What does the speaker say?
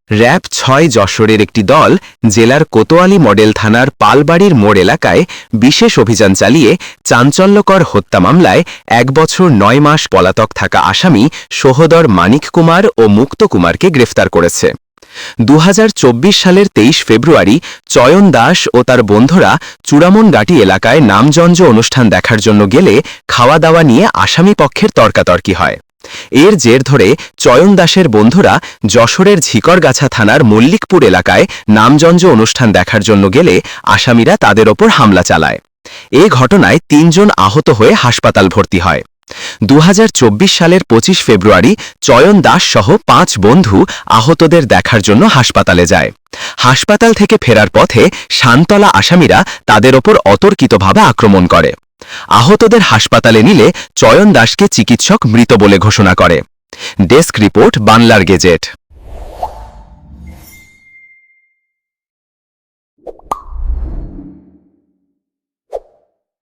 RAB ৬ যশোরের একটি দল জেলার কোতোয়ালি মডেল থানার পালবাড়ির মোড় এলাকায় বিশেষ অভিযান চালিয়ে চাঞ্চল্যকর হত্যা মামলায় ১ বছর ৯ মাস পলাতক থাকা আসামি সোহদর মানিক কুমার ও মুক্ত কুমারকে গ্রেফতার করেছে। ২০২৪ সালের ২৩ ফেব্রুয়ারি চয়ন দাস ও তার বন্ধুরা চূড়ামনগাটি এলাকায় নামযঞ্জ অনুষ্ঠান দেখার জন্য গেলে খাওয়া দাওয়া নিয়ে আসামি পক্ষের তর্কাতর্কি হয়। এর জের ধরে চয়ন দাসের বন্ধুরা যশোরের ঝিকরগাছা থানার মল্লিকপুর এলাকায় নামযঞ্জ অনুষ্ঠান দেখার জন্য গেলে আসামিরা তাদের ওপর হামলা চালায়। এ ঘটনায় ৩ জন আহত হয়ে হাসপাতাল ভর্তি হয়। ২০২৪ সালের ২৫ ফেব্রুয়ারি চয়ন দাস সহ ৫ বন্ধু আহতদের দেখার জন্য হাসপাতালে যায়। হাসপাতাল থেকে ফেরার পথে শান্তলা আসামিরা তাদের ওপর অতর্কিতভাবে আক্রমণ করে। আহতদের হাসপাতালে নিলে চয়ন দাসকে চিকিৎসক মৃত বলে ঘোষণা করে। ডেস্ক রিপোর্ট, বাংলার গেজেট।